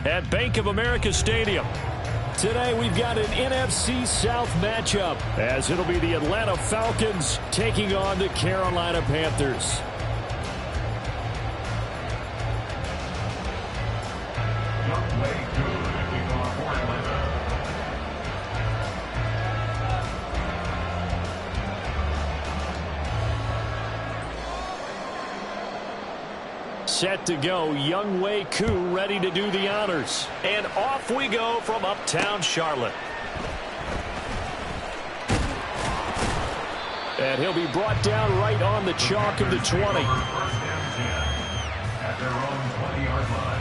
at Bank of America Stadium. Today we've got an NFC South matchup as it'll be the Atlanta Falcons taking on the Carolina Panthers. Set to go, Younghoe Koo ready to do the honors. And off we go from uptown Charlotte. And he'll be brought down right on the chalk of the 20. At their own 20-yard line.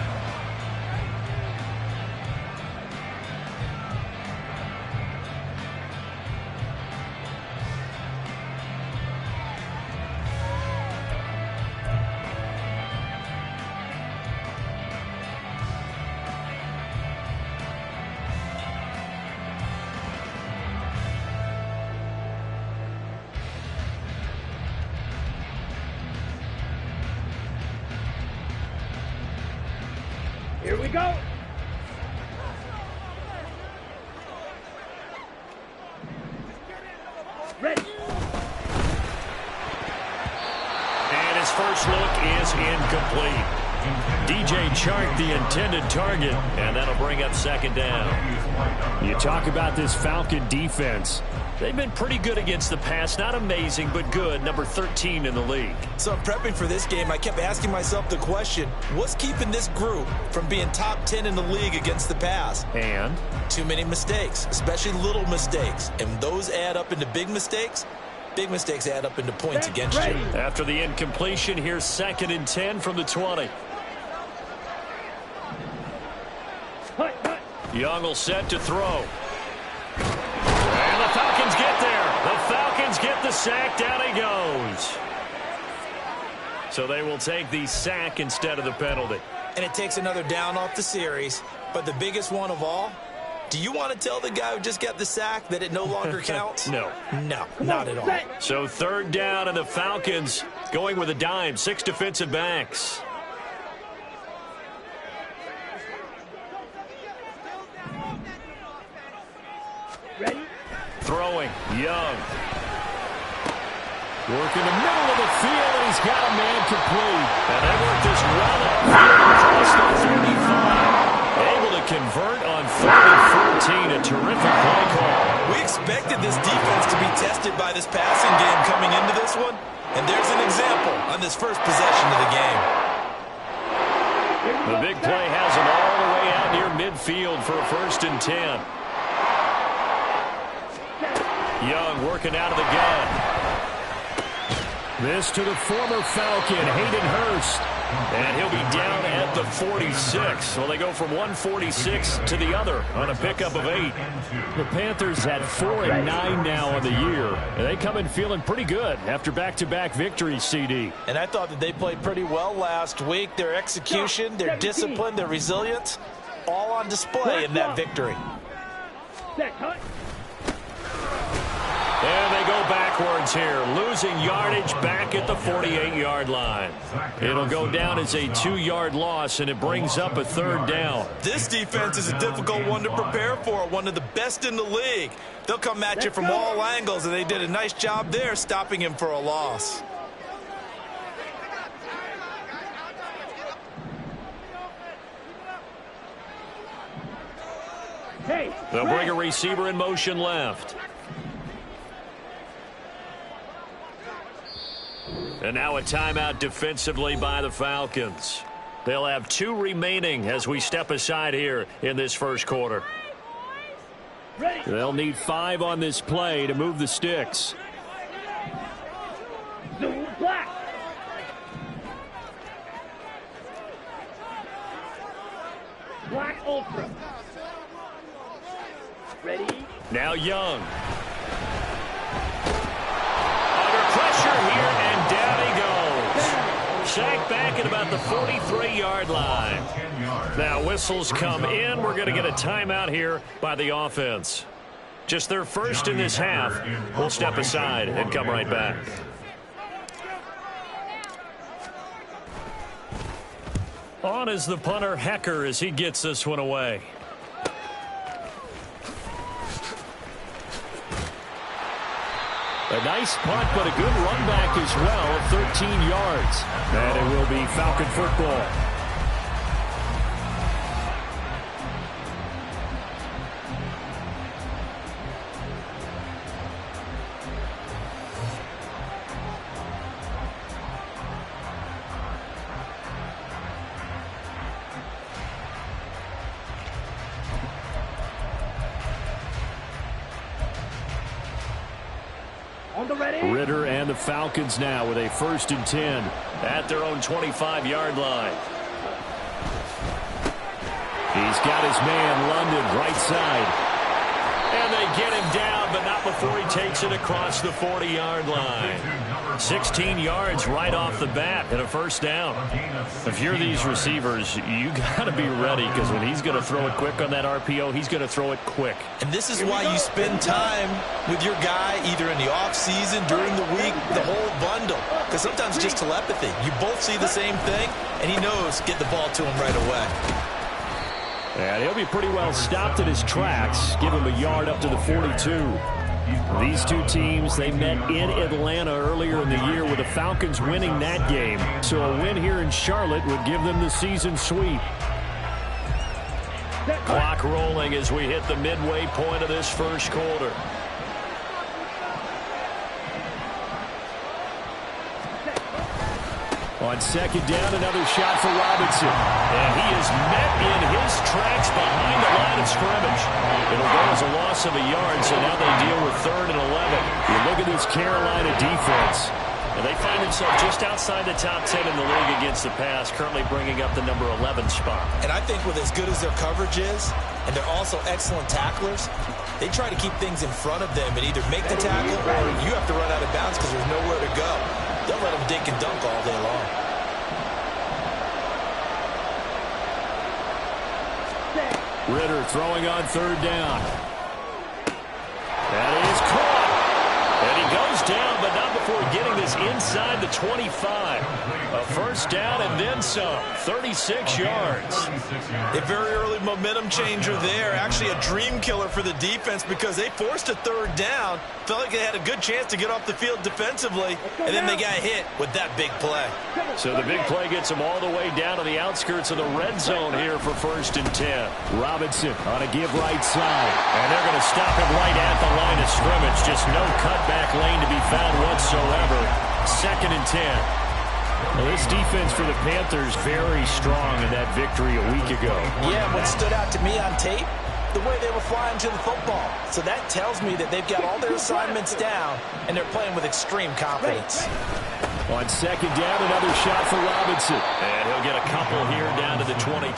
Here we go. Ready. And his first look is incomplete. DJ Chark the intended target, and that'll bring up second down. You talk about this Falcon defense. They've been pretty good against the pass. Not amazing, but good. Number 13 in the league. So prepping for this game, I kept asking myself the question, what's keeping this group from being top 10 in the league against the pass? And? Too many mistakes, especially little mistakes. And those add up into big mistakes. Big mistakes add up into points against you. After the incompletion, here's 2nd and 10 from the 20. Young will set to throw. And the Falcons get there. The Falcons get the sack. Down he goes. So they will take the sack instead of the penalty. And it takes another down off the series. But the biggest one of all, do you want to tell the guy who just got the sack that it no longer counts? No. No, not at all. So 3rd down, and the Falcons going with a dime. 6 defensive backs. Ready? Throwing, Young. Working the middle of the field, and he's got a man complete. And they work this well upfield across the 35. Able to convert on 3rd and 14. A terrific play call. We expected this defense to be tested by this passing game coming into this one. And there's an example on this first possession of the game. The big play has him all the way out near midfield for a 1st and 10. Young working out of the gun. This to the former Falcon, Hayden Hurst. And he'll be down at the 46. Well, they go from 146 to the other on a pickup of 8. The Panthers had 4-9 now on the year. And they come in feeling pretty good after back-to-back victories, CD. And I thought that they played pretty well last week. Their execution, their discipline, their resilience, all on display in that victory. Set, cut. And they go backwards here, losing yardage back at the 48-yard line. It'll go down as a 2-yard loss, and it brings up a 3rd down. This defense is a difficult one to prepare for, one of the best in the league. They'll come at you from all angles, and they did a nice job there stopping him for a loss. They'll bring a receiver in motion left. And now a timeout defensively by the Falcons. They'll have 2 remaining as we step aside here in this first quarter. They'll need 5 on this play to move the sticks. Black. Black Ultra. Ready? Now Young. Pressure here, and down he goes. Sacked back at about the 43-yard line. Now whistles come in. We're going to get a timeout here by the offense. Just their first in this half. We'll step aside and come right back. On is the punter, Hecker, as he gets this one away. A nice punt, but a good run back as well of 13 yards. And it will be Falcon football. Ritter and the Falcons now with a 1st and 10 at their own 25-yard line. He's got his man, London, right side. And they get him down, but not before he takes it across the 40-yard line. 16 yards right off the bat and a 1st down. If you're these receivers, you got to be ready, because when he's going to throw it quick on that RPO, he's going to throw it quick. And this is why you spend time with your guy either in the offseason, during the week, the whole bundle. Because sometimes just telepathy. You both see the same thing, and he knows get the ball to him right away. And he'll be pretty well stopped in his tracks. Give him a yard up to the 42. These two teams, they met in Atlanta earlier in the year with the Falcons winning that game. So a win here in Charlotte would give them the season sweep. Clock rolling as we hit the midway point of this 1st quarter. On 2nd down, another shot for Robinson. And he is met in his tracks behind the line of scrimmage. It'll go as a loss of a yard, so now they deal with 3rd and 11. You look at this Carolina defense. And they find themselves just outside the top 10 in the league against the pass, currently bringing up the number 11 spot. And I think with as good as their coverage is, and they're also excellent tacklers, they try to keep things in front of them and either make the tackle or you have to run out of bounds because there's nowhere to go. They'll let them dink and dunk all day long. Ritter throwing on 3rd down. That is caught. And he goes down, but not before getting this inside the 25. A 1st down and then some. 36 yards. A very early momentum changer there. Actually a dream killer for the defense because they forced a 3rd down. Felt like they had a good chance to get off the field defensively, and then they got hit with that big play. So the big play gets them all the way down to the outskirts of the red zone here for 1st and 10. Robinson on a give right side. And they're going to stop him right at the line of scrimmage. Just no cutback lane to be found whatsoever. 2nd and 10. Well, this defense for the Panthers very strong in that victory a week ago. Yeah, what stood out to me on tape, the way they were flying to the football. So that tells me that they've got all their assignments down, and they're playing with extreme confidence. On 2nd down, another shot for Robinson. And he'll get a couple here down to the 22.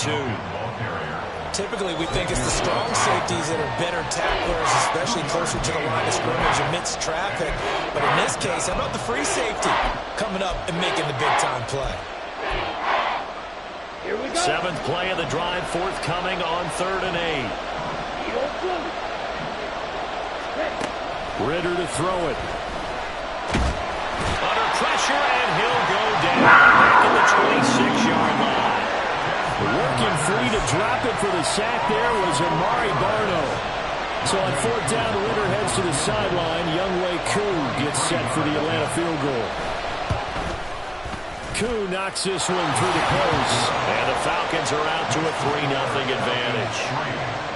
Typically, we think it's the strong safeties that are better tacklers, especially closer to the line of scrimmage amidst traffic. But in this case, how about the free safety coming up and making the big-time play? Here we go. 7th play of the drive forthcoming on 3rd and 8. Ritter to throw it. Under pressure, and he'll go down back at the 26-yard line. Working free to drop it for the sack there was Amari Barno. So on 4th down, Ritter heads to the sideline. Younghoe Koo gets set for the Atlanta field goal. Koo knocks this one through the post. And the Falcons are out to a 3-0 advantage.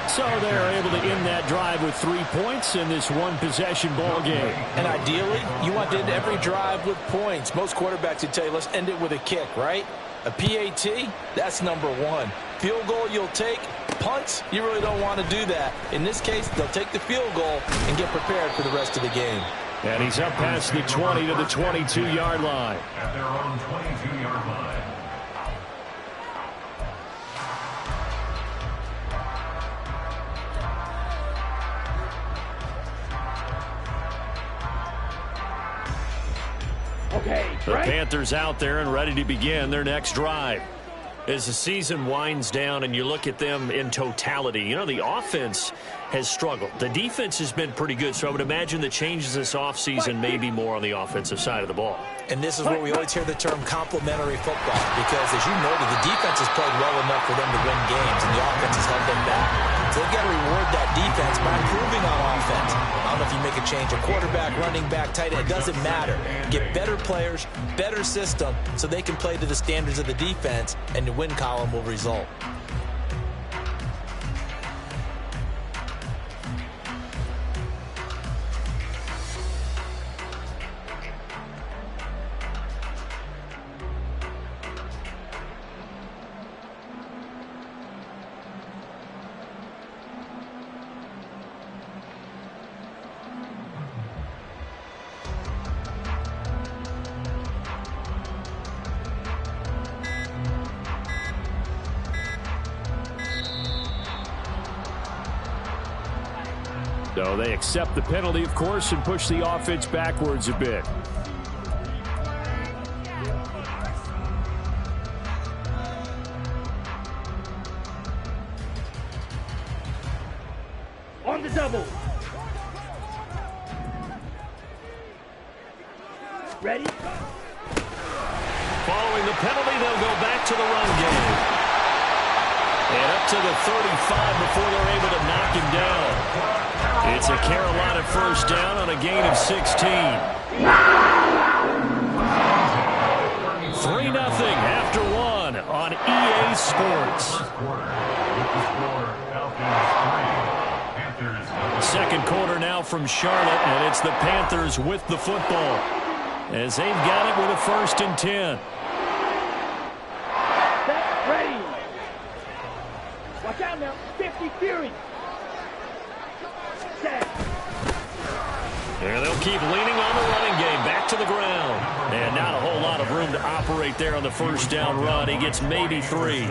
So they're able to end that drive with 3 points in this one-possession ball game. And ideally, you want to end every drive with points. Most quarterbacks would tell you, let's end it with a kick, right? A PAT, that's number 1. Field goal you'll take. Punts, you really don't want to do that. In this case, they'll take the field goal and get prepared for the rest of the game. And he's up past the 20 to the 22-yard line. At their own 22-yard line. Okay, The right? Panthers out there and ready to begin their next drive. As the season winds down and you look at them in totality, you know, the offense has struggled. The defense has been pretty good, so I would imagine the changes this offseason may be more on the offensive side of the ball. And this is where we always hear the term complementary football, because as you noted, the defense has played well enough for them to win games, and the offense has held them back. So they've got to reward that defense by improving on offense. I don't know if you make a change, a quarterback, running back, tight end, it doesn't matter. Get better players, better system, so they can play to the standards of the defense, and the win column will result. So they accept the penalty, of course, and push the offense backwards a bit. On the double. Ready? Following the penalty, they'll go back to the run game. And up to the 35 before they're able to knock him down. It's a Carolina first down on a gain of 16. 3-0 after one on EA Sports. Second quarter now from Charlotte, and it's the Panthers with the football as they've got it with a 1st and 10. Set, ready. Watch out now. 50 Fury. Set. And they'll keep leaning on the running game. Back to the ground. And not a whole lot of room to operate there on the first down run. He gets maybe 3.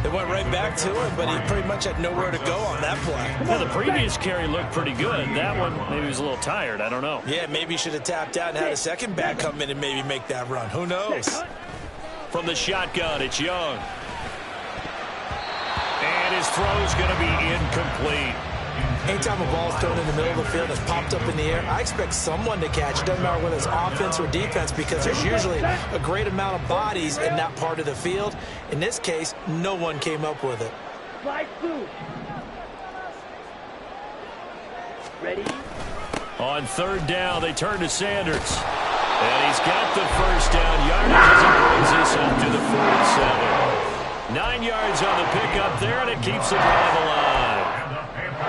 They went right back to him, but he pretty much had nowhere to go on that play. Well, the previous carry looked pretty good. That one, maybe he was a little tired. I don't know. Yeah, maybe he should have tapped out and had a second back come in and maybe make that run. Who knows? From the shotgun, it's Young. And his throw's going to be incomplete. Anytime a ball's thrown in the middle of the field and it's popped up in the air, I expect someone to catch it. Doesn't matter whether it's offense or defense, because there's usually a great amount of bodies in that part of the field. In this case, no one came up with it. Slide through. Ready? On 3rd down, they turn to Sanders. And he's got the first down. Yardage as he brings this up to the 47. 9 yards on the pickup there, and it keeps the drive alive.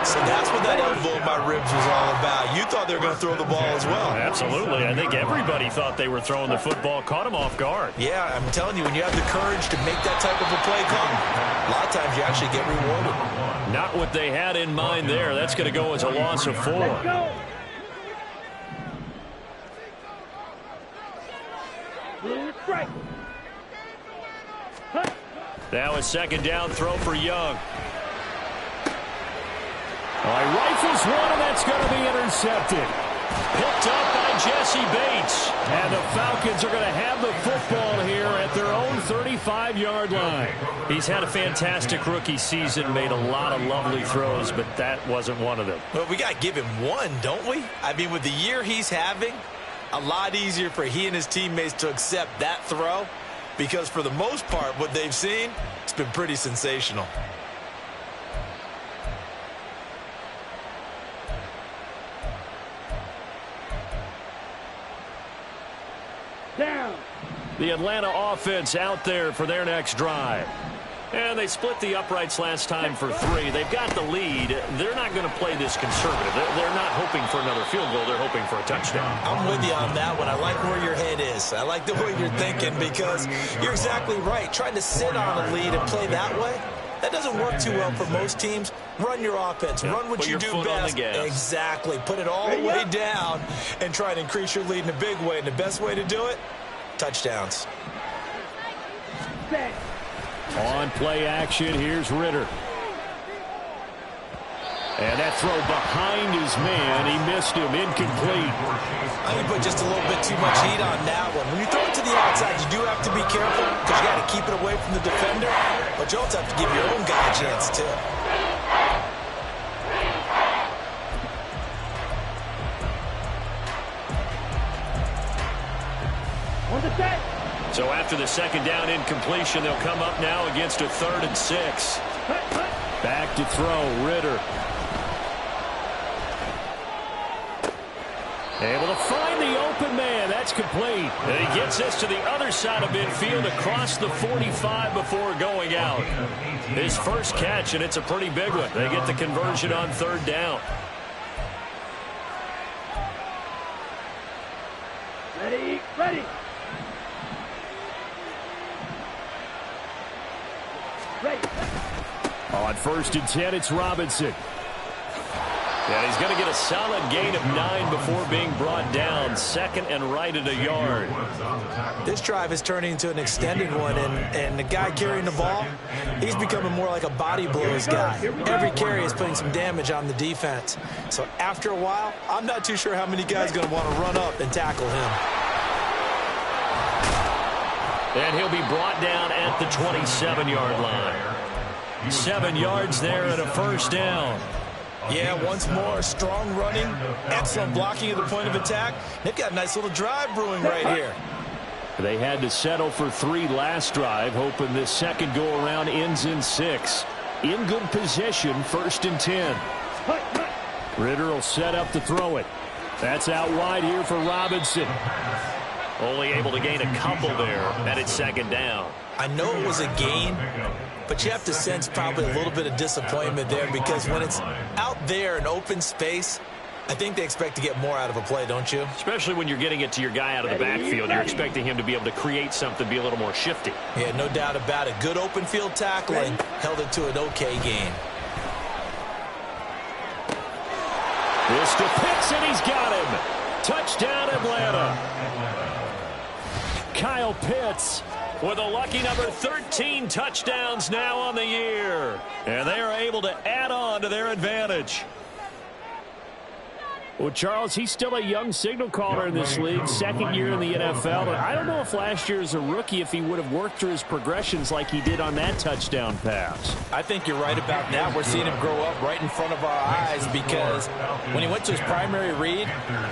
So that's what that elbow in my ribs was all about. You thought they were going to throw the ball as well. Absolutely. I think everybody thought they were throwing the football, caught him off guard. Yeah, I'm telling you, when you have the courage to make that type of a play call, a lot of times you actually get rewarded. Not what they had in mind there. That's going to go as a loss of 4. Let's go. Blue strike. Huh. Now a 2nd down throw for Young. He rifles one, and that's going to be intercepted. Picked up by Jesse Bates. And the Falcons are going to have the football here at their own 35-yard line. He's had a fantastic rookie season, made a lot of lovely throws, but that wasn't one of them. Well, we got to give him one, don't we? I mean, with the year he's having, a lot easier for he and his teammates to accept that throw, because for the most part, what they've seen, it's been pretty sensational. Down. The Atlanta offense out there for their next drive. And they split the uprights last time for 3. They've got the lead. They're not going to play this conservative. They're not hoping for another field goal. They're hoping for a touchdown. I'm with you on that one. I like where your head is. I like the way you're thinking, because you're exactly right. Trying to sit on a lead and play that way, that doesn't work too well for most teams. Run your offense. Run what you do best. Exactly. Put it all the way down and try to increase your lead in a big way. And the best way to do it, touchdowns. On play action, here's Ritter. And that throw behind his man. He missed him. Incomplete. I think you put just a little bit too much heat on that one. When you throw it to the outside, you do have to be careful because you got to keep it away from the defender. But you also have to give your own guy a chance, too. So after the second down incompletion, they'll come up now against a 3rd and 6. Back to throw, Ritter. Able to find the open man. That's complete. And he gets this to the other side of midfield across the 45 before going out. His first catch, and it's a pretty big one. They get the conversion on 3rd down. Ready, ready. On 1st and 10, it's Robinson. And he's going to get a solid gain of 9 before being brought down. 2nd and right at a yard. This drive is turning into an extended one, and the guy carrying the ball, he's becoming more like a body blows guy. Every carry is putting some damage on the defense. So after a while, I'm not too sure how many guys are going to want to run up and tackle him. And he'll be brought down at the 27-yard line. 7 yards there and a 1st down. Yeah, once more, strong running, excellent blocking at the point of attack. They've got a nice little drive brewing right here. They had to settle for 3 last drive, hoping this second go-around ends in 6. In good position, 1st and 10. Ritter will set up to throw it. That's out wide here for Robinson. Only able to gain a couple there, and it's 2nd down. I know it was a gain, but you have to sense probably a little bit of disappointment there because when it's out there in open space, I think they expect to get more out of a play, don't you? Especially when you're getting it to your guy out of the backfield. You're expecting him to be able to create something, be a little more shifty. Yeah, no doubt about it. Good open field tackling held it to an okay gain. This to Pitts, and he's got him. Touchdown, Atlanta. Kyle Pitts with a lucky number 13 touchdowns now on the year. And they are able to add on to their advantage. Well, Charles, he's still a young signal caller in this league, 2nd year in the NFL. And I don't know if last year as a rookie, if he would have worked through his progressions like he did on that touchdown pass. I think you're right about that. We're seeing him grow up right in front of our eyes because when he went to his primary read,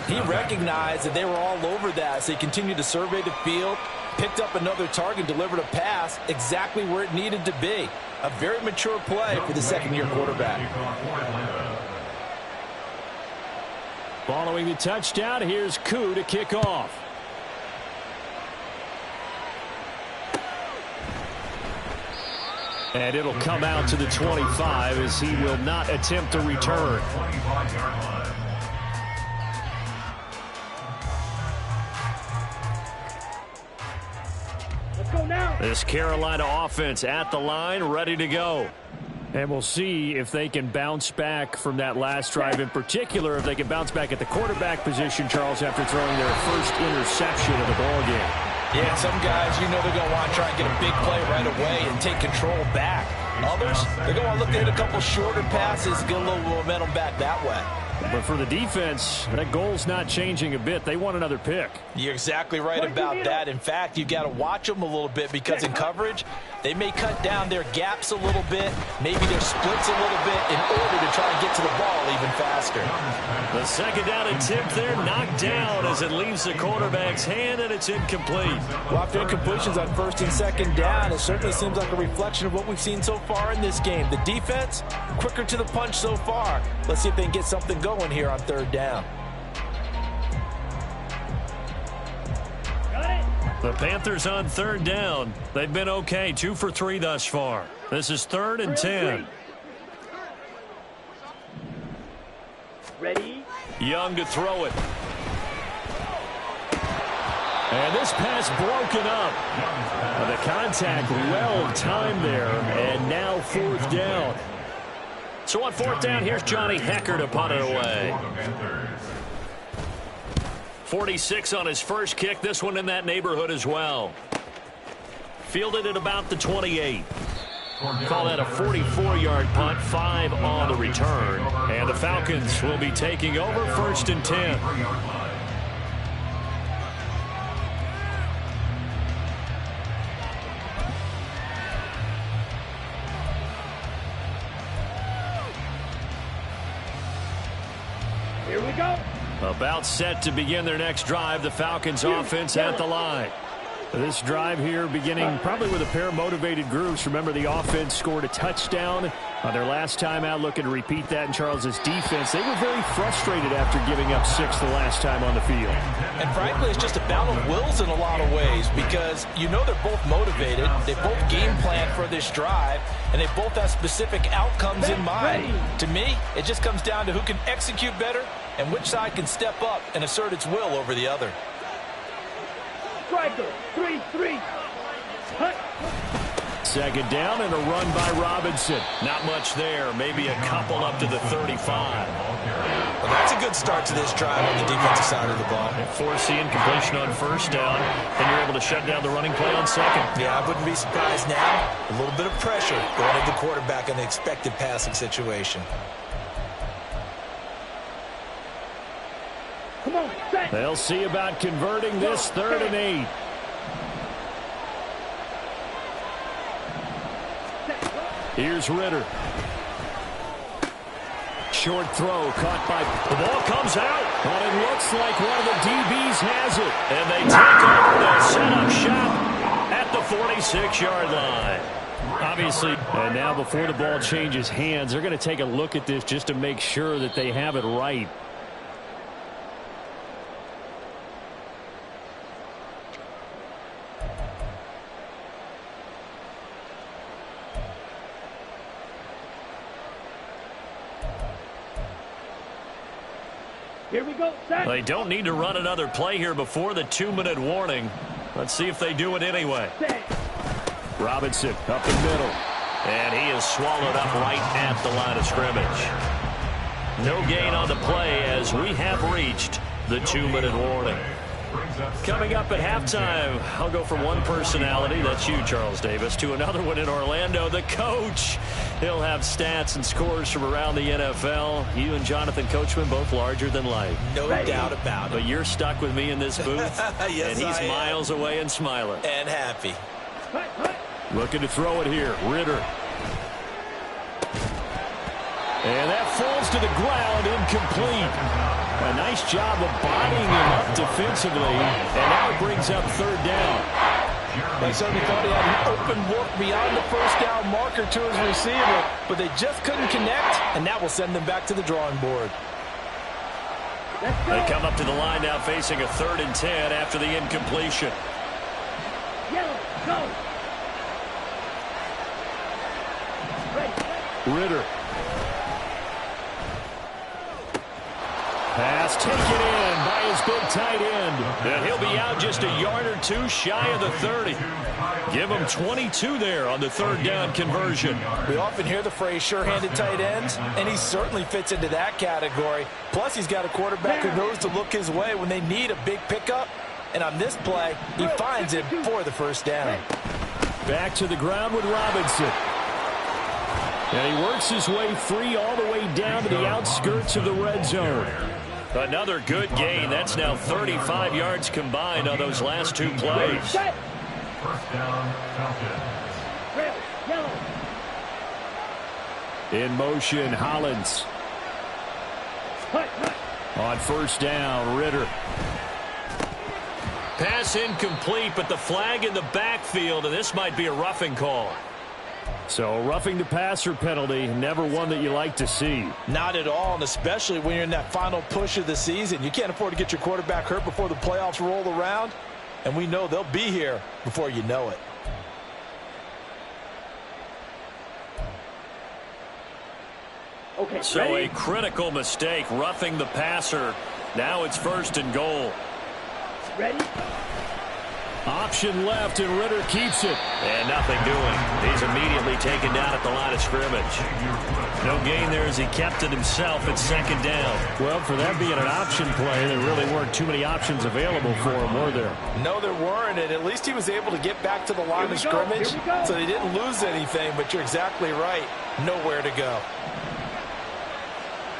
he recognized that they were all over that. So he continued to survey the field, picked up another target, delivered a pass exactly where it needed to be. A very mature play for the 2nd-year quarterback. Following the touchdown, here's Koo to kick off. And it'll come out to the 25 as he will not attempt to return. Let's go now. This Carolina offense at the line, ready to go. And we'll see if they can bounce back from that last drive, in particular, if they can bounce back at the quarterback position, Charles, after throwing their first interception of the ballgame. Yeah, some guys, you know they're going to want to try and get a big play right away and take control back. Others, they're going to want to look to hit a couple shorter passes, get a little momentum back that way. But for the defense, that goal's not changing a bit. They want another pick. You're exactly right about that. In fact, you've got to watch them a little bit because in coverage, they may cut down their gaps a little bit, maybe their splits a little bit in order to try and get to the ball even faster. The 2nd down attempt there knocked down as it leaves the quarterback's hand, and it's incomplete. Well, after incompletions on 1st and 2nd down, it certainly seems like a reflection of what we've seen so far in this game. The defense, quicker to the punch so far. Let's see if they can get something going here on 3rd down. The Panthers on 3rd down. They've been okay, 2 for 3 thus far. This is 3rd and 10. Ready? Young to throw it. And this pass broken up. The contact well timed there, and now 4th down. So on 4th down, here's Johnny Hecker to punt it away. 46 on his first kick. This one in that neighborhood as well. Fielded at about the 28. Call that a 44-yard punt, 5 on the return. And the Falcons will be taking over 1st and 10. Here we go. About set to begin their next drive. The Falcons offense at the line. This drive here beginning probably with a pair of motivated groups. Remember, the offense scored a touchdown on their last time out, looking to repeat that in Charles's defense. They were very frustrated after giving up 6 the last time on the field. And frankly, it's just a battle of wills in a lot of ways because you know they're both motivated. They both game plan for this drive, and they both have specific outcomes in mind. To me, it just comes down to who can execute better and which side can step up and assert its will over the other. Striker, 3-3. Hut. 2nd down and a run by Robinson. Not much there. Maybe a couple up to the 35. Well, that's a good start to this drive on the defensive side of the ball. Force the incompletion on 1st down, and you're able to shut down the running play on 2nd. Yeah, I wouldn't be surprised now. A little bit of pressure going at the quarterback in the expected passing situation. Come on, set. They'll see about converting this 3rd and 8. Here's Ritter. Short throw caught by... The ball comes out, but it looks like one of the DBs has it. And they take over to set up shop at the 46-yard line. Obviously, and now before the ball changes hands, they're going to take a look at this just to make sure that they have it right. Here we go, set. They don't need to run another play here before the 2-minute warning. Let's see if they do it anyway. Set. Robinson up the middle. And he is swallowed up right at the line of scrimmage. No gain on the play as we have reached the 2-minute warning. Coming up at halftime, I'll go from one personality, that's you, Charles Davis, to another one in Orlando, the coach. He'll have stats and scores from around the NFL. You and Jonathan Coachman, both larger than life. No doubt about it. But you're stuck with me in this booth, yes, and he's miles away and smiling. And happy. Hut, hut. Looking to throw it here, Ritter. And that falls to the ground, incomplete. A nice job of bodying him up defensively, and now it brings up 3rd down. They certainly thought he had an open look beyond the 1st down marker to his receiver, but they just couldn't connect, and that will send them back to the drawing board. Let's go. They come up to the line now facing a 3rd and 10 after the incompletion. Yellow, go. Ready. Ritter. Pass taken in by his big tight end. And he'll be out just a yard or two shy of the 30. Give him 22 there on the 3rd down conversion. We often hear the phrase sure-handed tight ends, and he certainly fits into that category. Plus, he's got a quarterback who knows to look his way when they need a big pickup. And on this play, he finds it for the 1st down. Back to the ground with Robinson. And he works his way free all the way down to the outskirts of the red zone. Another good gain. That's now 35 yards combined on those last 2 plays. Set. 1st down, Falcons. Red, yellow. In motion, Hollins. Hut, hut. On 1st down, Ritter. Pass incomplete, but the flag in the backfield, and this might be a roughing call. So, roughing the passer penalty, never one that you like to see. Not at all, and especially when you're in that final push of the season. You can't afford to get your quarterback hurt before the playoffs roll around, and we know they'll be here before you know it. Okay, So ready? a critical mistake, roughing the passer. Now it's 1st and goal. Ready? Option left, and Ritter keeps it. And nothing doing. He's immediately taken down at the line of scrimmage. No gain there as he kept it himself at second down. Well, for that being an option play, there really weren't too many options available for him, were there? No, there weren't, and at least he was able to get back to the line of scrimmage, so they didn't lose anything, but you're exactly right. Nowhere to go.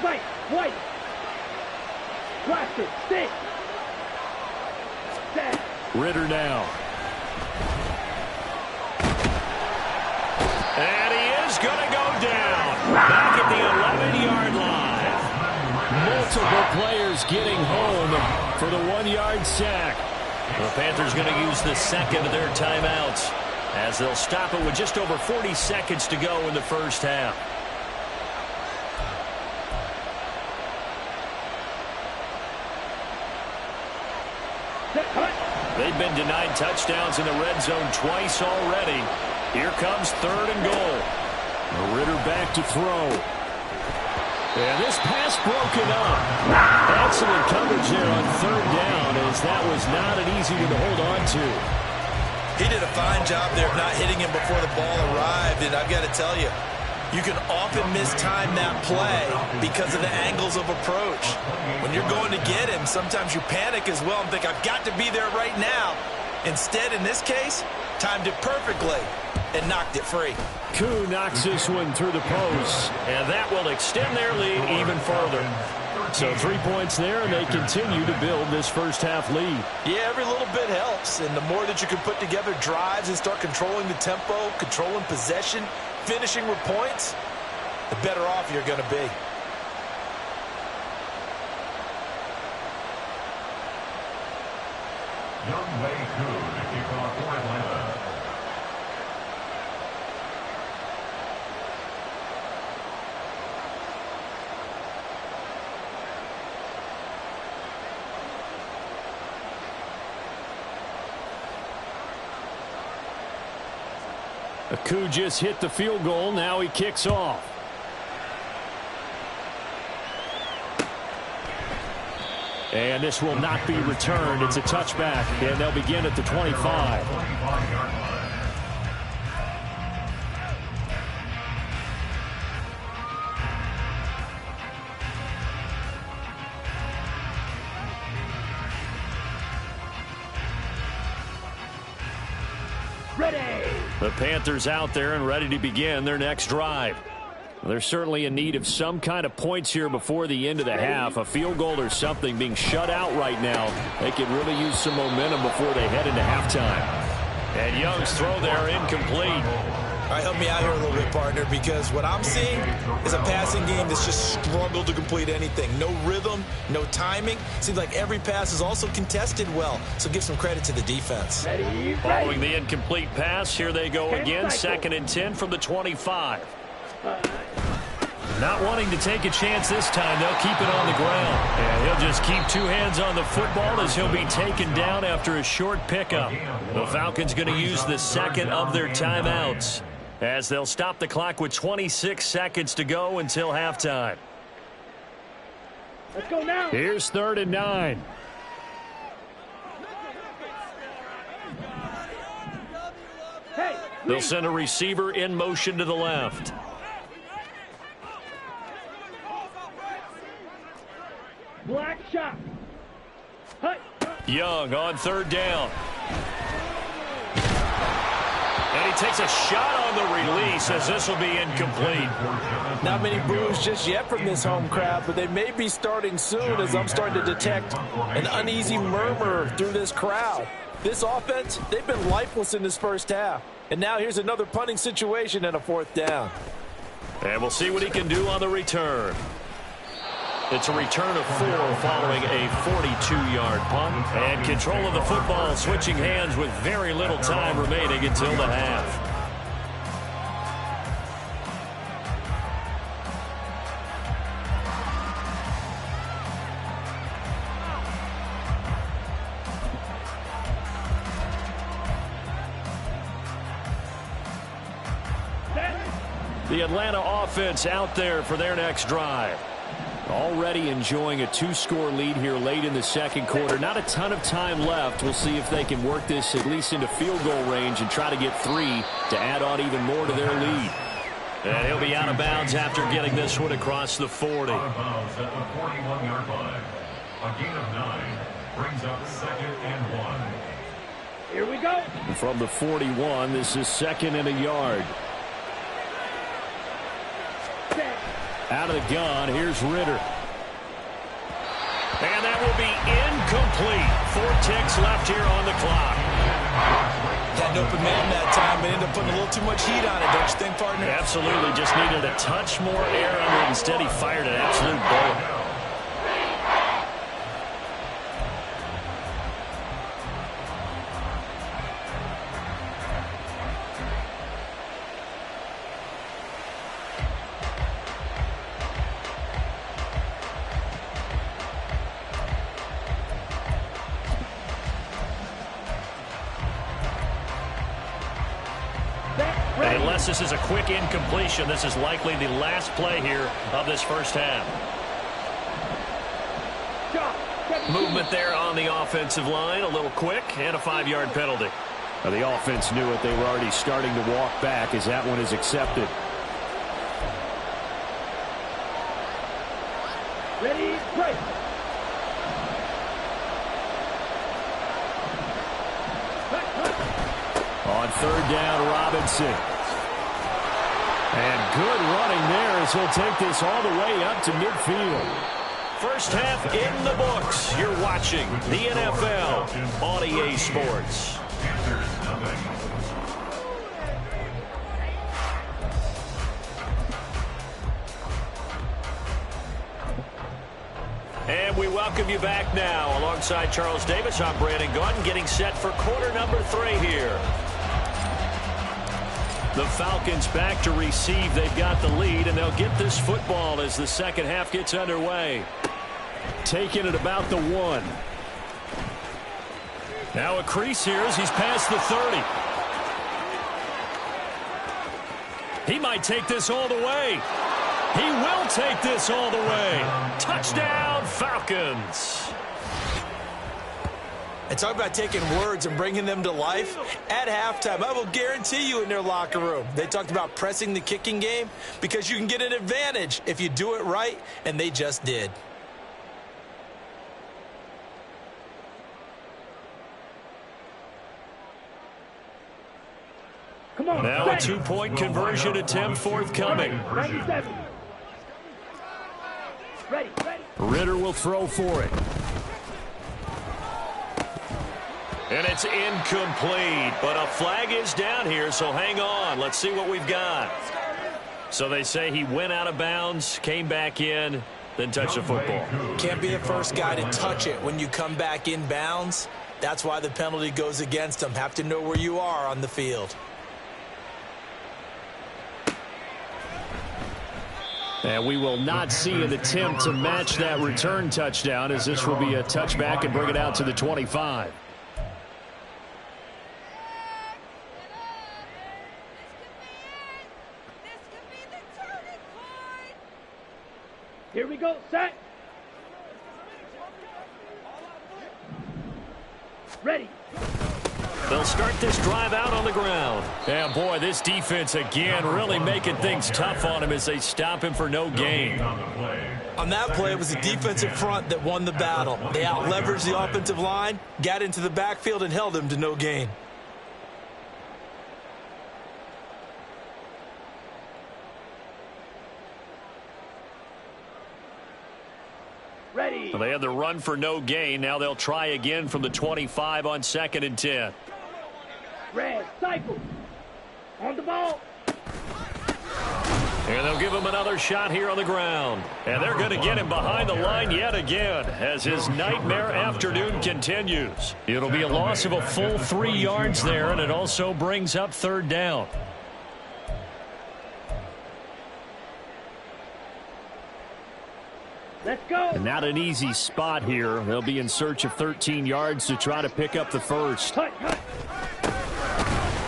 Right, white. Blast it, stick. Set. Ritter now. And he is going to go down. Back at the 11-yard line. Multiple players getting home for the 1-yard sack. The Panthers going to use the second of their timeouts as they'll stop it with just over 40 seconds to go in the first half. They've been denied touchdowns in the red zone twice already. Here comes 3rd and goal. Ritter back to throw. And this pass broken up. Excellent coverage there on 3rd down, as that was not an easy one to hold on to. He did a fine job there of not hitting him before the ball arrived, and I've got to tell you, you can often mistime that play because of the angles of approach. When you're going to get him, sometimes you panic as well and think, I've got to be there right now. Instead, in this case, timed it perfectly and knocked it free. Koo knocks this one through the post. And that will extend their lead even further. So 3 points there, and they continue to build this first half lead. Yeah, every little bit helps, and the more that you can put together drives and start controlling the tempo, controlling possession, finishing with points, the better off you're going to be. Young Wei Koo to kick off for Atlanta. Koo just hit the field goal. Now he kicks off. And this will not be returned. It's a touchback, and they'll begin at the 25. The Panthers out there and ready to begin their next drive. They're certainly in need of some kind of points here before the end of the half. A field goal or something. Being shut out right now, they could really use some momentum before they head into halftime. And Young's throw there incomplete. All right, help me out here a little bit, partner, because what I'm seeing is a passing game that's just struggled to complete anything. No rhythm, no timing. Seems like every pass is also contested well, so give some credit to the defense. Following the incomplete pass, here they go again. 2nd and 10 from the 25. Not wanting to take a chance this time, they'll keep it on the ground. And he'll just keep 2 hands on the football as he'll be taken down after a short pickup. The Falcons going to use the second of their timeouts as they'll stop the clock with 26 seconds to go until halftime. Let's go now. Here's 3rd and 9. Hey, They'll send a receiver in motion to the left. black shot. Hut. Young on 3rd down. And he takes a shot on the release as this will be incomplete. Not many boos just yet from this home crowd, but they may be starting soon as I'm starting to detect an uneasy murmur through this crowd. This offense, they've been lifeless in this first half. And now here's another punting situation and a 4th down. And we'll see what he can do on the return. It's a return of 4 following a 42-yard punt. And control of the football switching hands with very little time remaining until the half. The Atlanta offense out there for their next drive. Already enjoying a 2-score lead here late in the second quarter. Not a ton of time left. We'll see if they can work this at least into field goal range and try to get 3 to add on even more to their lead. And he'll be out of bounds after getting this one across the 40. Out of bounds at the 41-yard line. A gain of 9 brings up 2nd and 1. Here we go. And from the 41, this is 2nd and a yard. Out of the gun, here's Ritter. And that will be incomplete. 4 ticks left here on the clock. Had an open man that time, but ended up putting a little too much heat on it, don't you think, partner? Absolutely. Just needed a touch more air under it. Instead, he fired an absolute bullet. And unless this is a quick incompletion, this is likely the last play here of this first half. Movement there on the offensive line, a little quick, and a 5-yard penalty. Now, the offense knew it. They were already starting to walk back as that one is accepted. Ready, break. On 3rd down, Robinson. And good running there as he'll take this all the way up to midfield. First half in the books. You're watching the NFL on EA Sports. And we welcome you back now. Alongside Charles Davis, I'm Brandon Gaudin, getting set for quarter number 3 here. The Falcons back to receive. They've got the lead, and they'll get this football as the second half gets underway. Taking it about the 1. Now a crease here as he's past the 30. He might take this all the way. He will take this all the way. Touchdown, Falcons. And talk about taking words and bringing them to life. At halftime, I will guarantee you in their locker room, they talked about pressing the kicking game because you can get an advantage if you do it right, and they just did. Come on. Now a 2-point conversion attempt forthcoming. 97. Ready, ready. Ritter will throw for it. And it's incomplete, but a flag is down here, so hang on. Let's see what we've got. So they say he went out of bounds, came back in, then touched the football. Can't be the first guy to touch it when you come back in bounds. That's why the penalty goes against him. Have to know where you are on the field. And we will not see an attempt to match that return touchdown, as this will be a touchback and bring it out to the 25. Here we go, set. Ready. They'll start this drive out on the ground. And boy, this defense again really making things tough on him as they stop him for no gain. On that play, it was the defensive front that won the battle. They out-leveraged the offensive line, got into the backfield, and held him to no gain. Ready. They had the run for no gain. Now they'll try again from the 25 on 2nd and 10. Red, cycle. On the ball. And they'll give him another shot here on the ground. And they're going to get him behind the line yet again as his nightmare afternoon continues. It'll be a loss of a full 3 yards there, and it also brings up 3rd down. Let's go. And not an easy spot here. They'll be in search of 13 yards to try to pick up the first. Cut, cut.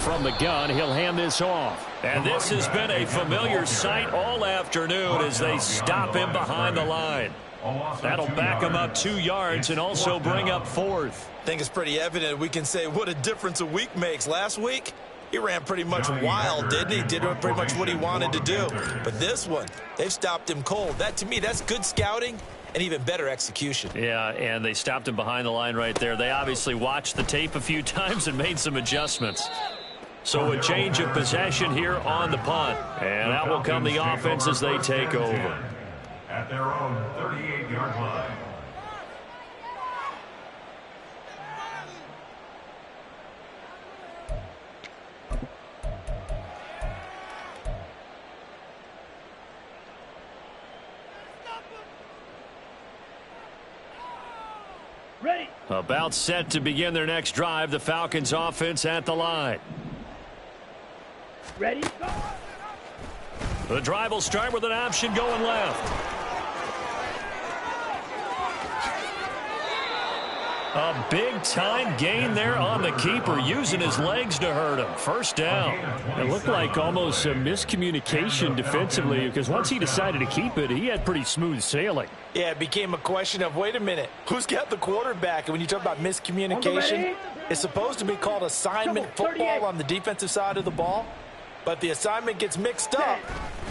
from the gun. He'll hand this off. And this has been a familiar sight all afternoon as they stop him behind the line. That'll back him up 2 yards and also bring up 4th. I think it's pretty evident we can say what a difference a week makes. Last week, he ran pretty much wild, didn't he? Did pretty much what he wanted to do. But this one, they've stopped him cold. That, to me, that's good scouting and even better execution. Yeah, and they stopped him behind the line right there. They obviously watched the tape a few times and made some adjustments. So a change of possession here on the punt. And out will come the offense as they take over. At their own 38-yard line. Ready. About set to begin their next drive. The Falcons offense at the line. Ready. Go. The drive will start with an option going left. A big-time gain there on the keeper, using his legs to hurt him. First down. It looked like almost a miscommunication defensively, because once he decided to keep it, he had pretty smooth sailing. Yeah, it became a question of, wait a minute, who's got the quarterback? And when you talk about miscommunication, it's supposed to be called assignment football on the defensive side of the ball. But the assignment gets mixed up.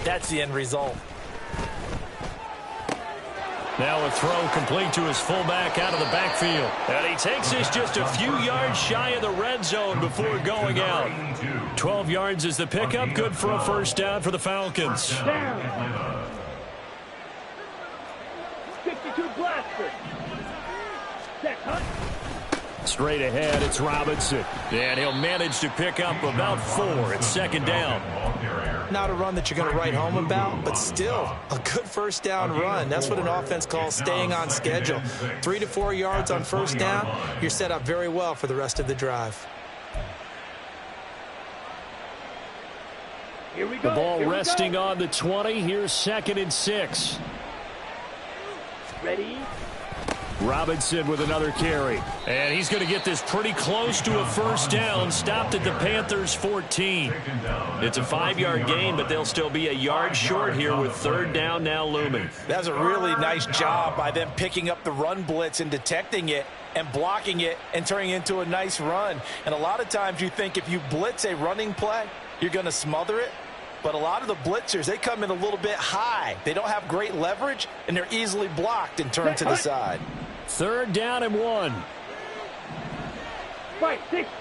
That's the end result. Now a throw complete to his fullback out of the backfield. And he takes this just a few yards shy of the red zone before going out. 12 yards is the pickup. Good for a first down for the Falcons. Down. 52 blaster. Set, hunt. Straight ahead, it's Robinson. And he'll manage to pick up about 4. It's second down. Not a run that you're going to write home about, but still a good first down run. That's what an offense calls staying on schedule. 3 to 4 yards on first down, you're set up very well for the rest of the drive. Here we go. The ball resting on the 20. Here's 2nd and 6. Ready. Robinson with another carry. And he's going to get this pretty close to a first down. Stopped at the Panthers' 14. It's a 5-yard gain, but they'll still be a yard short here with third down now looming. That's a really nice job by them picking up the run blitz and detecting it and blocking it and turning it into a nice run. And a lot of times you think if you blitz a running play, you're going to smother it. But a lot of the blitzers, they come in a little bit high. They don't have great leverage, and they're easily blocked and turned to the side. Third down and 1. Fight, 60.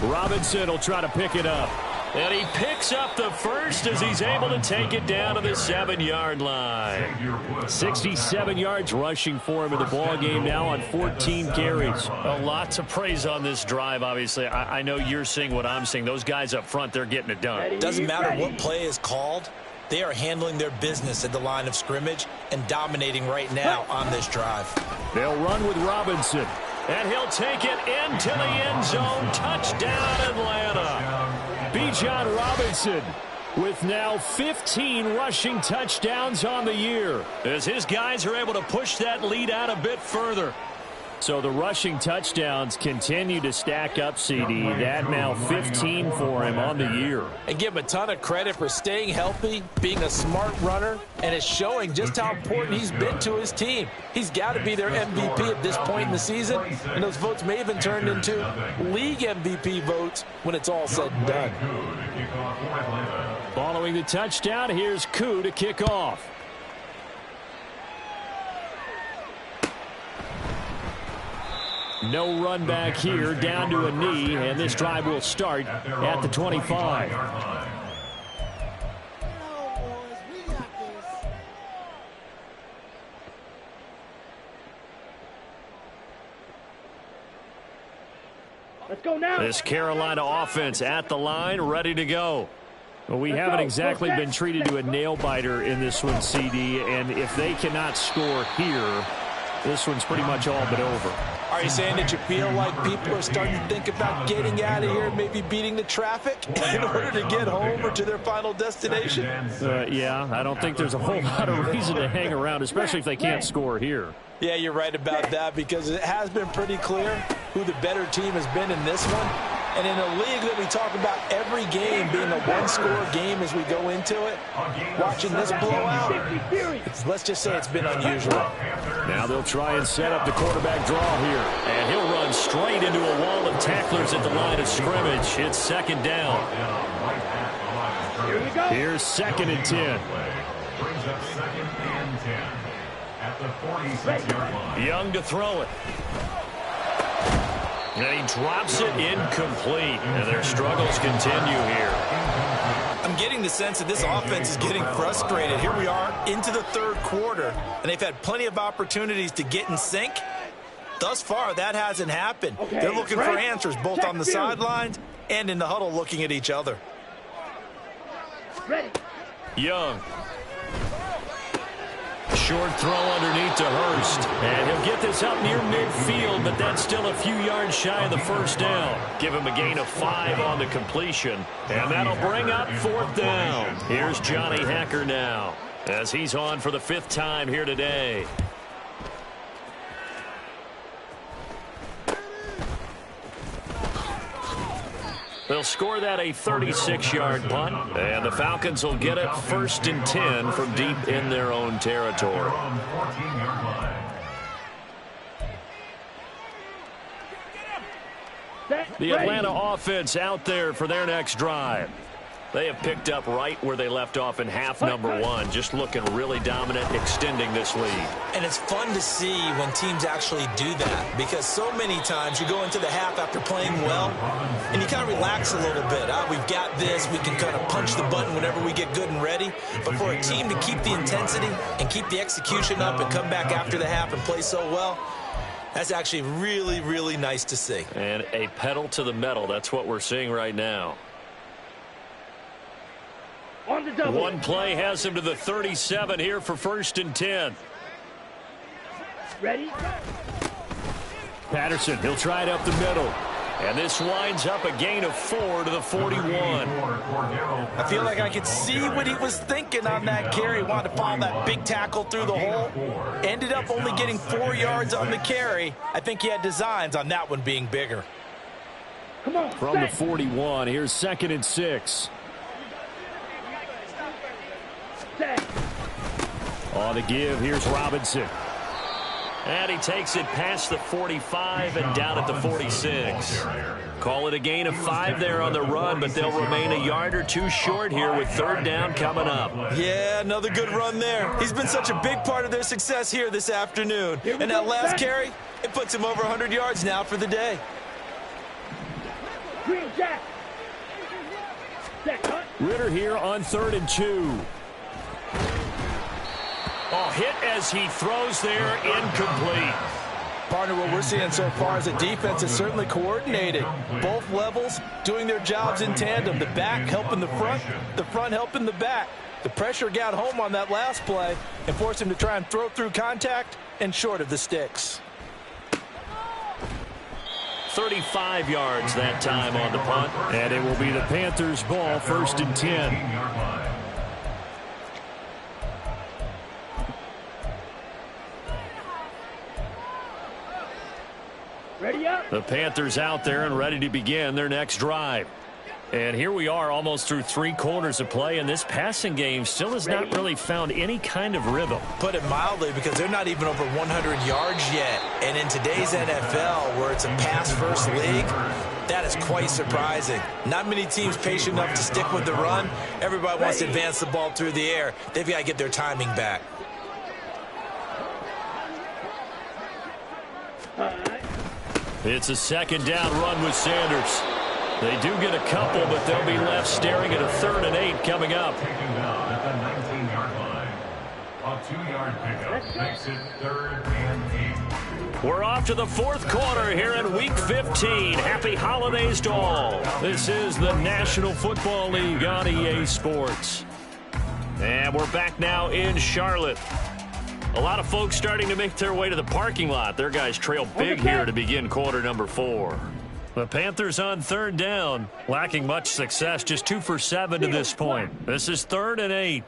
Robinson will try to pick it up. And he picks up the first as he's able to take it down to the 7-yard line. 67 yards rushing for him in the ballgame now on 14 carries. A lot to praise on this drive, obviously. I know you're seeing what I'm seeing. Those guys up front, they're getting it done. Doesn't matter what play is called. They are handling their business at the line of scrimmage and dominating right now on this drive. They'll run with Robinson. And he'll take it into the end zone. Touchdown, Atlanta. Bijan Robinson with now 15 rushing touchdowns on the year, as his guys are able to push that lead out a bit further. So the rushing touchdowns continue to stack up, CD. That now 15 for him on the year. And give him a ton of credit for staying healthy, being a smart runner, and it's showing just how important he's been to his team. He's got to be their MVP at this point in the season, and those votes may even turn into league MVP votes when it's all said and done. Following the touchdown, here's Koo to kick off. No run back here, down to a knee, and this drive will start at the 25. Let's go now. This Carolina offense at the line, ready to go. Well, we haven't exactly been treated to a nail-biter in this one, CD, and if they cannot score here, this one's pretty much all but over. Are you saying that you feel like people are starting to think about getting out of here, maybe beating the traffic in order to get home or to their final destination? Yeah, I don't think there's a whole lot of reason to hang around, especially if they can't score here. Yeah, you're right about that, because it has been pretty clear who the better team has been in this one. And in a league that we talk about every game being a one-score game as we go into it, watching this blowout, let's just say it's been unusual. Now they'll try and set up the quarterback draw here. And he'll run straight into a wall of tacklers at the line of scrimmage. It's second down. Here we go. Here's 2nd and 10. Brings up 2nd and 10 at the 46-yard line. Young to throw it. And he drops it incomplete. And their struggles continue here. I'm getting the sense that this offense is getting frustrated. Here we are into the third quarter, and they've had plenty of opportunities to get in sync. Thus far, that hasn't happened. Okay, They're looking for answers both Check on the field. sidelines and in the huddle looking at each other. Ready. Young. Short throw underneath to Hurst. And he'll get this up near midfield, but that's still a few yards shy of the first down. Give him a gain of 5 on the completion. And that'll bring up 4th down. Here's Johnny Hacker now, as he's on for the 5th time here today. They'll score that a 36-yard punt, and the Falcons will get it 1st and 10 from deep in their own territory. On 14-yard line. The Atlanta offense out there for their next drive. They have picked up right where they left off in half number 1, just looking really dominant, extending this lead. And it's fun to see when teams actually do that, because so many times you go into the half after playing well, and you kind of relax a little bit. We've got this. We can kind of punch the button whenever we get good and ready. But for a team to keep the intensity and keep the execution up and come back after the half and play so well, that's actually really, really nice to see. And a pedal to the metal. That's what we're seeing right now. On the double. One play has him to the 37 here for 1st and 10. Ready. Patterson, he'll try it up the middle. And this winds up a gain of 4 to the 41. I feel like I could see what he was thinking on that carry. He wanted to follow that big tackle through the hole. Ended up only getting 4 yards on the carry. I think he had designs on that one being bigger. Come on. From the set. 41, here's 2nd and 6. Set. On the give, here's Robinson. And he takes it past the 45 and down at the 46. Call it a gain of 5 there on the run, but they'll remain a yard or 2 short here with 3rd down coming up. Yeah, another good run there. He's been such a big part of their success here this afternoon. And that last carry, it puts him over 100 yards now for the day. Green Jack. Set. Hunt. Ritter here on 3rd and 2. Oh, hit as he throws there, incomplete. Partner, what we're seeing so far is the defense is certainly coordinated. Both levels doing their jobs in tandem. The back helping the front helping the back. The pressure got home on that last play and forced him to try and throw through contact and short of the sticks. 35 yards that time on the punt. And it will be the Panthers' ball, 1st and 10. Ready up. The Panthers out there and ready to begin their next drive. And here we are almost through 3 quarters of play, and this passing game still has not really found any kind of rhythm. Put it mildly, because they're not even over 100 yards yet. And in today's NFL, where it's a pass-first league, that is quite surprising. Not many teams patient enough to stick with the run. Everybody wants to advance the ball through the air. They've got to get their timing back. It's a 2nd down run with Sanders. They do get a couple, but they'll be left staring at a 3rd and 8 coming up. Taken down at the 19-yard line. A 2-yard pickup makes it 3rd and 8. We're off to the 4th quarter here in Week 15. Happy holidays to all. This is the National Football League on EA Sports. And we're back now in Charlotte. A lot of folks starting to make their way to the parking lot. Their guys trail big here to begin quarter number 4. The Panthers on 3rd down, lacking much success, just 2 for 7 to this point. This is 3rd and 8.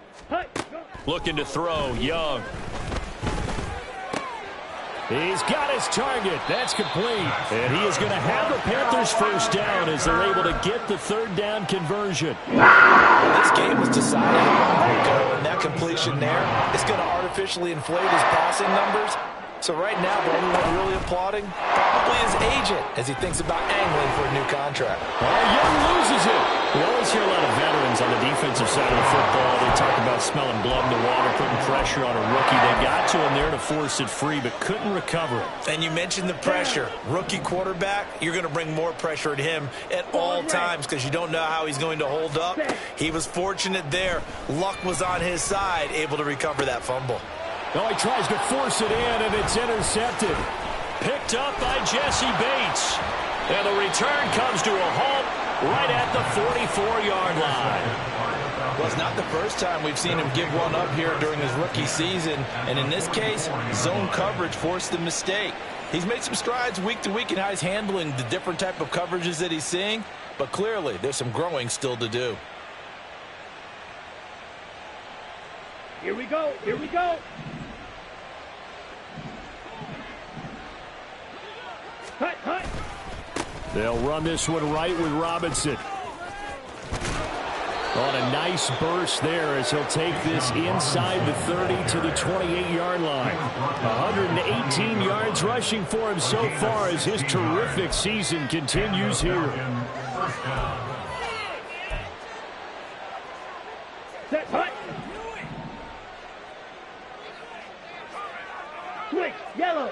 Looking to throw, Young. He's got his target. That's complete. And he is going to have the Panthers first down as they're able to get the third down conversion. Well, this game was decided a while ago, and that completion there is going to artificially inflate his passing numbers. So right now, the only one really applauding probably his agent as he thinks about angling for a new contract. Young loses it. We always hear a lot of veterans on the defensive side of the football. They talk about smelling blood in the water, putting pressure on a rookie. They got to him there to force it free, but couldn't recover it. And you mentioned the pressure. Rookie quarterback, you're going to bring more pressure at him at all times because you don't know how he's going to hold up. He was fortunate there. Luck was on his side, able to recover that fumble. Oh, he tries to force it in, and it's intercepted. Picked up by Jesse Bates. And the return comes to a halt right at the 44-yard line. Well, it's not the first time we've seen him give one up here during his rookie season. And in this case, zone coverage forced the mistake. He's made some strides week to week in how he's handling the different type of coverages that he's seeing. But clearly, there's some growing still to do. Here we go. Here we go. Hut, hut. They'll run this one right with Robinson. On a nice burst there as he'll take this inside the 30 to the 28-yard line. 118 yards rushing for him so far as his terrific season continues here. Set, hut. Switch, yellow.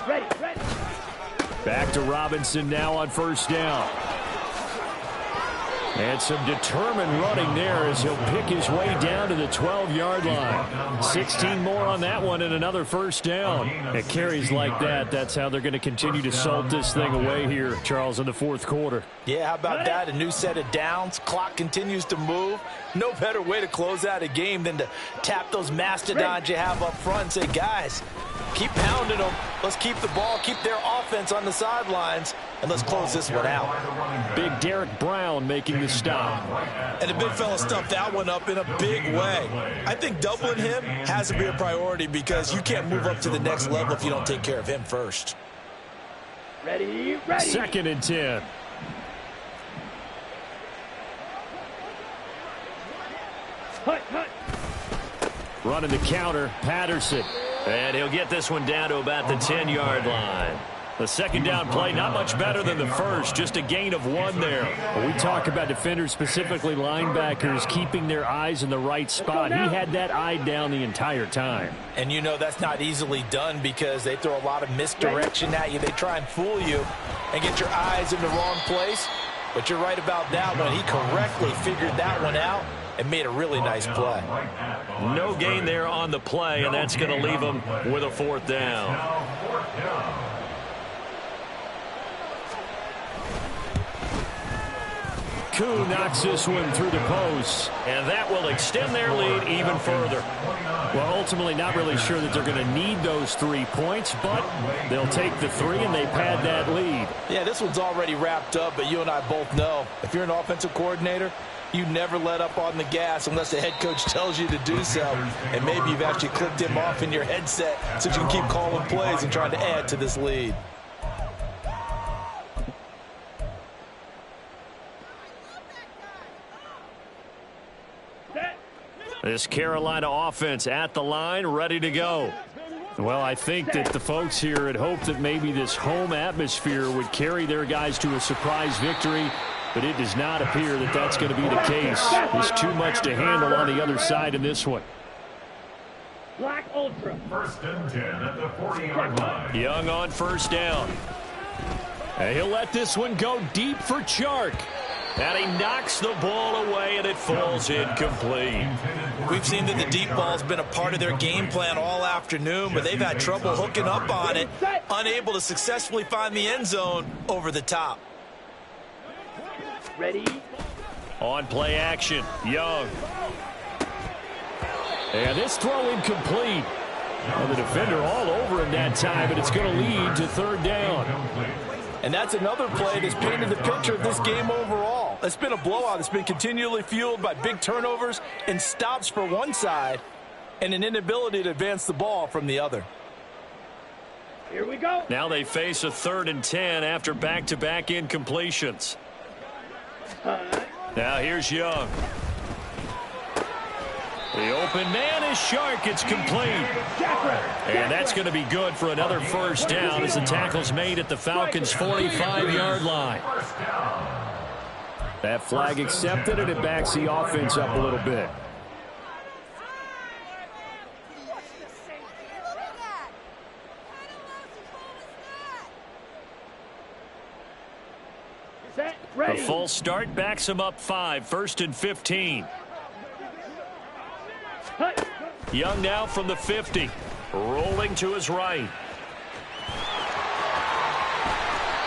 Ready, ready. Back to Robinson now on first down. And some determined running there as he'll pick his way down to the 12-yard line. 16 more on that one and another first down. At carries like that, that's how they're going to continue to salt this thing away here, Charles, in the fourth quarter. Yeah, how about that? A new set of downs. Clock continues to move. No better way to close out a game than to tap those mastodons you have up front and say, guys, keep pounding them. Let's keep the ball, keep their offense on the sidelines, and let's close this one out. Big Derek Brown making the stop. And the big fella stuffed that one up in a big way. I think doubling him has to be a priority because you can't move up to the next level if you don't take care of him first. Ready, ready. 2nd and 10. Hut, hut. Running the counter, Patterson. And he'll get this one down to about the 10-yard line. The second down play, not much better than the first, just a gain of 1 there. When we talk about defenders, specifically linebackers, keeping their eyes in the right spot. He had that eye down the entire time. And you know that's not easily done because they throw a lot of misdirection at you. They try and fool you and get your eyes in the wrong place. But you're right about that one. He correctly figured that one out and made a really nice play. No gain there on the play, and that's going to leave him with a 4th down. Koo knocks this one through the post. And that will extend their lead even further. Well, ultimately not really sure that they're going to need those 3 points, but they'll take the 3 and they pad that lead. Yeah, this one's already wrapped up, but you and I both know if you're an offensive coordinator, you never let up on the gas unless the head coach tells you to do so. And maybe you've actually clicked him off in your headset so you can keep calling plays and trying to add to this lead. This Carolina offense at the line, ready to go. Well, I think that the folks here had hoped that maybe this home atmosphere would carry their guys to a surprise victory, but it does not appear that that's going to be the case. There's too much to handle on the other side in this one. Black Ultra. 1st and 10 at the 40-yard line. Young on first down. And he'll let this one go deep for Chark. And he knocks the ball away, and it falls incomplete. We've seen that the deep ball's been a part of their game plan all afternoon, but they've had trouble hooking up on it, unable to successfully find the end zone over the top. Ready. On play action, Young. And this throw incomplete. Well, the defender all over him that time, but it's going to lead to 3rd down. And that's another play that's painted the picture of this game overall. It's been a blowout. It's been continually fueled by big turnovers and stops for one side and an inability to advance the ball from the other. Here we go. Now they face a 3rd and 10 after back-to-back incompletions. Now here's Young. The open man is Shark. It's complete. And that's going to be good for another first down as the tackle's made at the Falcons' 45-yard line. That flag accepted, and it backs the offense up a little bit. A full start backs him up 5, 1st and 15. Young now from the 50, rolling to his right.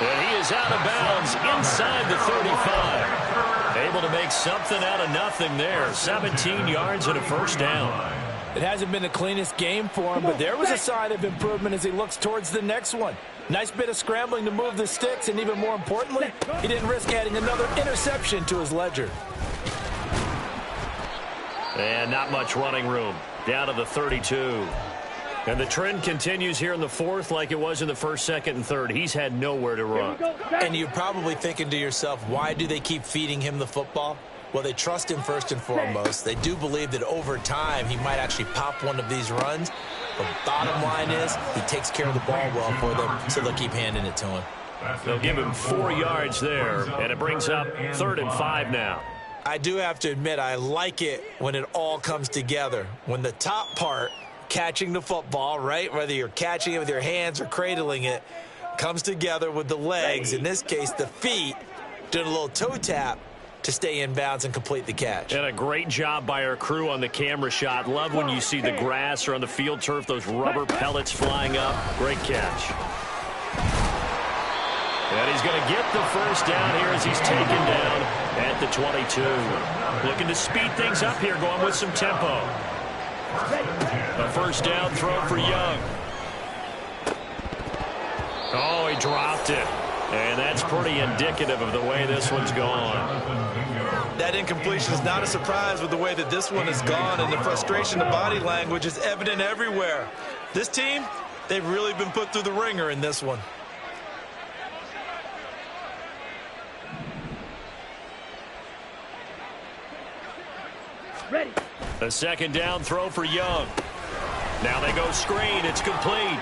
And he is out of bounds inside the 35. Able to make something out of nothing there. 17 yards and a first down. It hasn't been the cleanest game for him, but there was a sign of improvement as he looks towards the next one. Nice bit of scrambling to move the sticks, and even more importantly, he didn't risk adding another interception to his ledger. And not much running room. Down to the 32. And the trend continues here in the 4th like it was in the 1st, 2nd, and 3rd. He's had nowhere to run. And you're probably thinking to yourself, why do they keep feeding him the football? Well, they trust him first and foremost. They do believe that over time he might actually pop one of these runs. But bottom line is he takes care of the ball well for them, so they'll keep handing it to him. They'll give him 4 yards there, and it brings up 3rd and 5 now. I do have to admit, I like it when it all comes together. When the top part, catching the football, right, whether you're catching it with your hands or cradling it, comes together with the legs, in this case the feet, doing a little toe tap to stay in bounds and complete the catch. And a great job by our crew on the camera shot. Love when you see the grass or on the field turf, those rubber pellets flying up. Great catch. And he's going to get the first down here as he's taken down at the 22. Looking to speed things up here, going with some tempo. A first down throw for Young. Oh, he dropped it. And that's pretty indicative of the way this one's gone. That incompletion is not a surprise with the way that this one has gone, and the frustration, the body language is evident everywhere. This team, they've really been put through the ringer in this one. Ready. A second down throw for Young. Now they go screen. It's complete.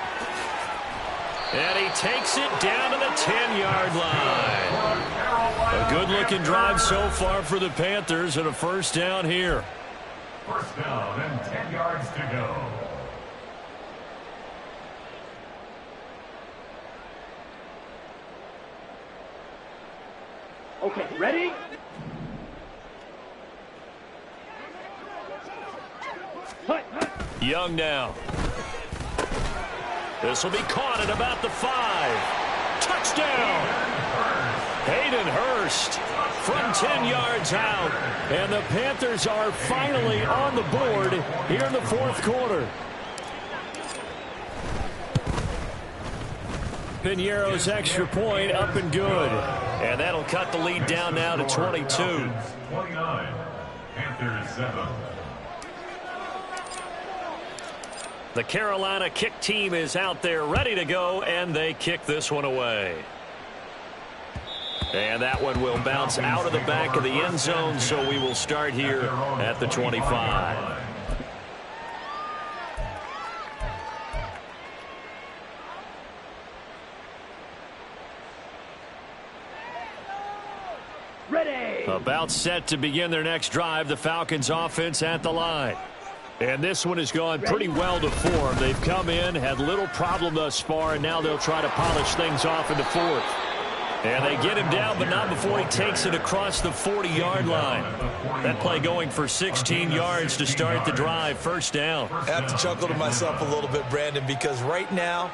And he takes it down to the 10-yard line. A good-looking drive so far for the Panthers, and a first down here. First down and 10 yards to go. Okay, ready? Young now. This will be caught at about the 5. Touchdown! Hayden Hurst from 10 yards out. And the Panthers are finally on the board here in the 4th quarter. Piñeiro's extra point up and good. And that'll cut the lead down now to 22. 29. Panthers 7. The Carolina kick team is out there ready to go, and they kick this one away. And that one will bounce out of the back of the end zone, so we will start here at the 25. Ready. About set to begin their next drive, the Falcons offense at the line. And this one has gone pretty well to form. They've come in, had little problem thus far, and now they'll try to polish things off in the 4th. And they get him down, but not before he takes it across the 40-yard line. That play going for 16 yards to start the drive. First down. I have to chuckle to myself a little bit, Brandon, because right now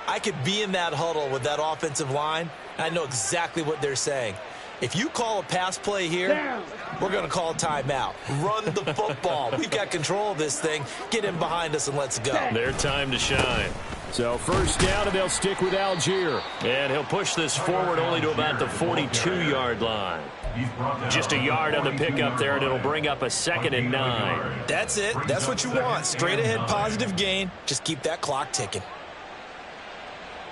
I could be in that huddle with that offensive line, and I know exactly what they're saying. If you call a pass play here, we're going to call a timeout. Run the football. We've got control of this thing. Get in behind us and let's go. Their time to shine. So first down, and they'll stick with Algier. And he'll push this forward only to about the 42-yard line. Just a yard on the pickup there, and it'll bring up a 2nd and 9. That's it. That's what you want. Straight ahead positive gain. Just keep that clock ticking.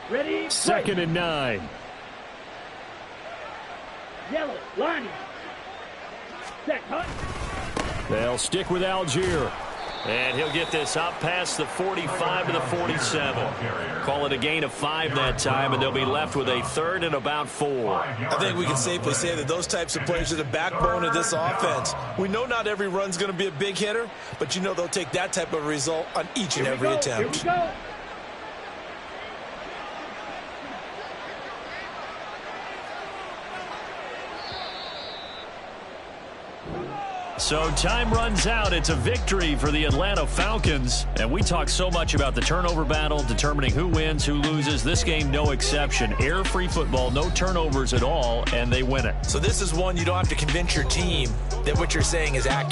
Ready, Second and 9. Yellow, line. Set, hunt. They'll stick with Algier. And he'll get this up past the 45 to the 47. Call it a gain of 5 that time, and they'll be left with a 3rd and about 4. I think we can safely say that those types of players are the backbone of this offense. We know not every run's going to be a big hitter, but you know they'll take that type of result on each and every attempt. Here we go. So time runs out. It's a victory for the Atlanta Falcons. And we talk so much about the turnover battle, determining who wins, who loses. This game, no exception. Error-free football, no turnovers at all, and they win it. So this is one you don't have to convince your team that what you're saying is accurate.